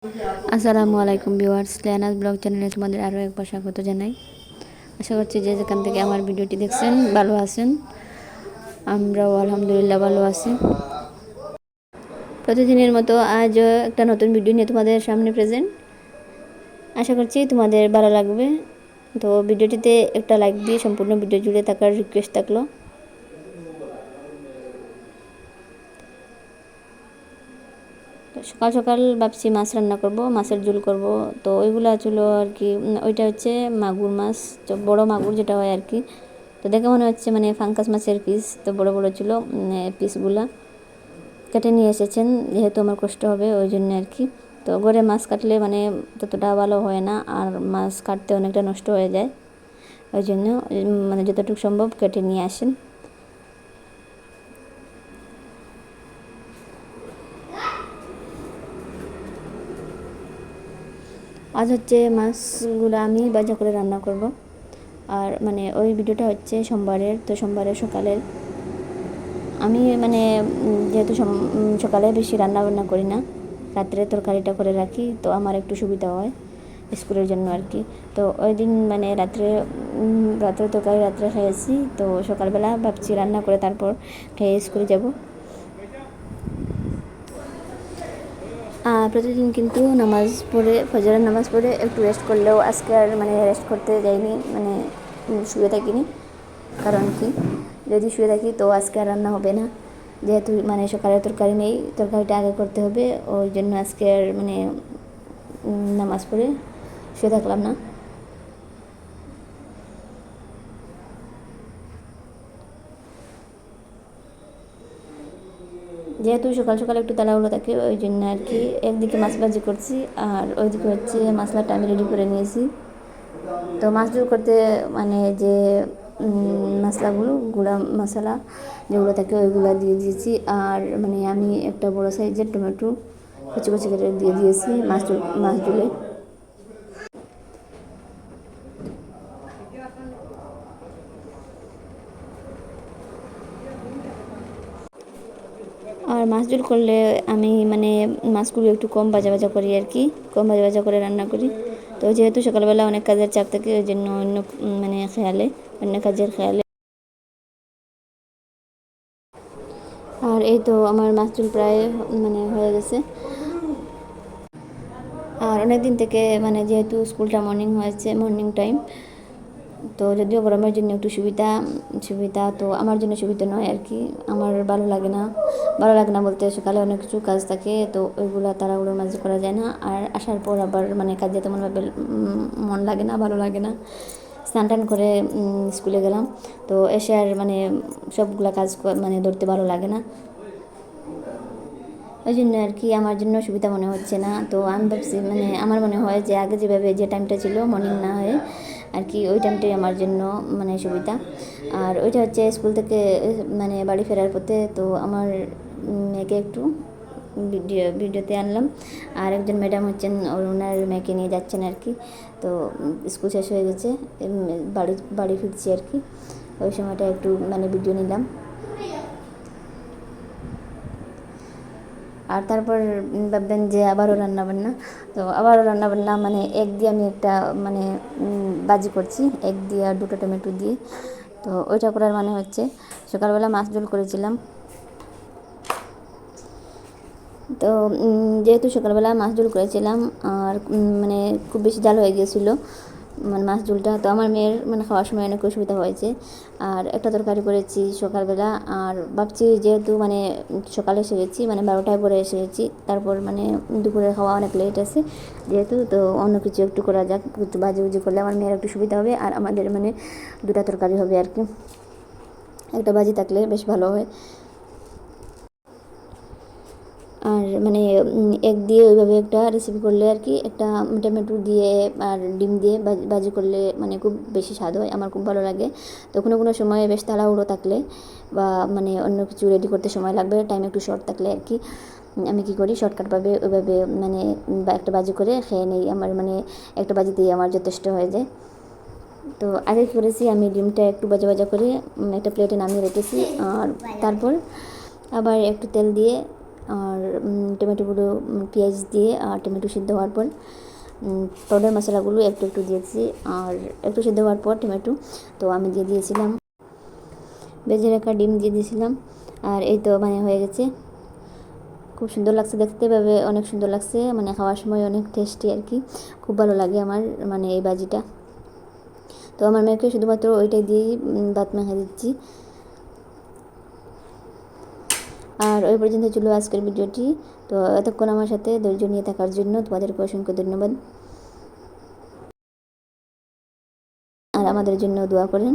আসসালামু আলাইকুম viewers, লেনাস blog চ্যানেলে তোমাদের আরও একবার স্বাগত জানাই। আশা করছি যে যেখান থেকে আমার ভিডিওটি দেখছেন ভালো আছেন। আমরাও আলহামদুলিল্লাহ ভালো আছি। প্রতিদিনের মতো আজও একটা নতুন ভিডিও নিয়ে তোমাদের সামনে প্রেজেন্ট। আশা করছি তোমাদের ভালো লাগবে। তো ভিডিওটিতে একটা লাইক দিয়ে সম্পূর্ণ ভিডিও জুড়ে থাকার রিকোয়েস্ট থাকলো। সকাল সকাল ভাবছি মাছ রান্না করব, মাছের ঝোল করব। তো ওইগুলো ছিল আর কি, ওইটা হচ্ছে মাগুর মাছ, বড় মাগুর যেটা হয় আর কি। তো দেখে মনে হচ্ছে মানে ফাঙ্কাস মাছের পিস, তো বড় বড় ছিল পিসগুলা। কেটে নিয়ে এসেছেন, যেহেতু আমার কষ্ট হবে ওই জন্য আর কি। তো ঘরে মাছ কাটলে মানে ততটা ভালো হয় না, আর মাছ কাটতে অনেকটা নষ্ট হয়ে যায়। ওই জন্য মানে যতটুকু সম্ভব কেটে নিয়ে আসেন। আজ হচ্ছে মাছগুলো আমি ভাজা করে রান্না করব। আর মানে ওই ভিডিওটা হচ্ছে সোমবারের, তো সোমবারের সকালের। আমি মানে যেহেতু সকালে বেশি রান্না বান্না করি না, রাত্রে তরকারিটা করে রাখি, তো আমার একটু সুবিধা হয় স্কুলের জন্য আর কি। তো ওই দিন মানে রাত্রে তরকারি রাত্রে খেয়েছি, তো সকালবেলা ভাবছি রান্না করে তারপর খেয়ে স্কুলে যাব। প্রতিদিন কিন্তু নামাজ পড়ে, ফজরের নামাজ পড়ে একটু রেস্ট করলেও আজকে আর মানে রেস্ট করতে যাইনি, মানে শুয়ে থাকিনি। কারণ কি, যদি শুয়ে থাকি তো আজকে আর রান্না হবে না, যেহেতু মানে সকালের তরকারি নেই, তরকারিটা আগে করতে হবে। ওই জন্য আজকে আর মানে নামাজ পড়ে শুয়ে থাকলাম না। যেহেতু সকাল সকাল একটু তাড়াহুড়ো থাকে, ওই জন্য আর কি একদিকে মাছ ভাজি করছি, আর ওইদিকে হচ্ছে মশলাটা আমি রেডি করে নিয়েছি। তো মাছ ঝোল করতে মানে যে মশলাগুলো, গুঁড়া মশলা যেগুলো থাকে ওইগুলো দিয়ে দিয়েছি। আর মানে আমি একটা বড়ো সাইজের টমেটো কুচি কুচি করে দিয়ে দিয়েছি মাছ ঝোলে। আর মাছ ঝোল করলে আমি মানে মাছগুলো একটু কম ভাজা ভাজা করি আর কি, কম ভাজা ভাজা করে রান্না করি। তো যেহেতু সকালবেলা অনেক কাজের চাপ থাকে, ওই জন্য মানে অন্য কাজের খেয়ালে। আর এই তো আমার মাছ ঝোল প্রায় মানে হয়ে গেছে। আর অনেক দিন থেকে মানে যেহেতু স্কুলটা মর্নিং হয়েছে, মর্নিং টাইম, তো যদিও গরমের জন্য একটু সুবিধা তো আমার জন্য সুবিধা নয় আর কি। আমার ভালো লাগে না বলতে, সকালে অনেক কিছু কাজ থাকে, তো ওইগুলো তাড়াহুড়োর মাঝে করা যায় না। আর আসার পর আবার মানে কাজে তেমনভাবে মন লাগে না, ভালো লাগে না। স্নান টান করে স্কুলে গেলাম, তো এসে আর মানে সবগুলা কাজ মানে ধরতে ভালো লাগে না। ওই জন্য আর কি আমার জন্য সুবিধা মনে হচ্ছে না। তো আমি ভাবছি মানে আমার মনে হয় যে আগে যেভাবে যে টাইমটা ছিল মর্নিং না হয়ে আর কি, ওই টাইমটাই আমার জন্য মানে সুবিধা। আর ওইটা হচ্ছে স্কুল থেকে মানে বাড়ি ফেরার পথে, তো আমার মেয়েকে একটু ভিডিওতে আনলাম। আর একজন ম্যাডাম হচ্ছেন, ওনার মেয়েকে নিয়ে যাচ্ছেন আর কি। তো স্কুল শেষ হয়ে গেছে, বাড়ি ফিরছি আর কি। ওই সময়টা একটু মানে ভিডিও নিলাম। আর তারপর ভাববেন যে আবারও রান্নাবান্না, তো আবারও রান্নাবান্না মানে এক দিয়ে আমি একটা মানে ভাজি করছি, এক দিয়ে আর দুটো টমেটো দিয়ে। তো ওইটা করার মানে হচ্ছে সকালবেলা মাছ ঝোল করেছিলাম, তো যেহেতু সকালবেলা মাছ ঝোল করেছিলাম আর মানে খুব বেশি জাল হয়ে গিয়েছিলো মানে মাছ ঝোলটা, তো আমার মেয়ের মানে খাওয়ার সময় অনেক অসুবিধা হয়েছে। আর একটা তরকারি করেছি সকালবেলা, আর ভাবছি যেহেতু মানে সকালে সেরেছি মানে 12টায় পরে এসেছি, তারপর মানে দুপুরে খাওয়া অনেক লেট আছে যেহেতু, তো অন্য কিছু একটু করা যাক, একটু ভাজি করলে আমার মেয়ের একটু সুবিধা হবে, আর আমাদের মানে দুটা তরকারি হবে আর কি। একটা ভাজি থাকলে বেশ ভালো হয়। আর মানে এগ দিয়ে ওইভাবে একটা রেসিপি করলে আর কি, একটা টমেটো দিয়ে আর ডিম দিয়ে ভাজি করলে মানে খুব বেশি স্বাদ হয়, আমার খুব ভালো লাগে। তো কোনো সময় বেশ তাড়াহুড়ো থাকলে বা মানে অন্য কিছু রেডি করতে সময় লাগবে, টাইম একটু শর্ট থাকলে আর কি, আমি কী করি শর্টকাটভাবে ওইভাবে মানে একটা ভাজি করে খেয়ে নেই। আমার মানে একটা ভাজিতেই আমার যথেষ্ট হয়ে যায়। তো আগে কী করেছি, আমি ডিমটা একটু ভাজা ভাজা করে একটা প্লেটে নামিয়ে রেখেছি, আর তারপর আবার একটু তেল দিয়ে আর টমেটোগুলো পেঁয়াজ দিয়ে আর টমেটো সিদ্ধ হওয়ার পর পাউডার মশলাগুলো একটু একটু দিয়েছি, আর একটু সিদ্ধ হওয়ার পর টমেটো তো আমি দিয়ে দিয়েছিলাম ভেজে রাখা ডিম দিয়ে দিয়েছিলাম। আর এই তো মানে হয়ে গেছে, খুব সুন্দর লাগছে দেখতে, ভাবে অনেক সুন্দর লাগছে, মানে খাওয়ার সময় অনেক টেস্টি আর কি, খুব ভালো লাগে আমার মানে এই ভাজিটা। তো আমার মেয়েকে শুধুমাত্র ওইটাই দিয়েই ভাত মাখা দিচ্ছি। আর ওই পর্যন্ত ছিল আজকের ভিডিওটি। তো এতক্ষণ আমার সাথে ধৈর্য নিয়ে থাকার জন্য তোমাদেরকে অসংখ্য ধন্যবাদ, আর আমাদের জন্য দোয়া করেন।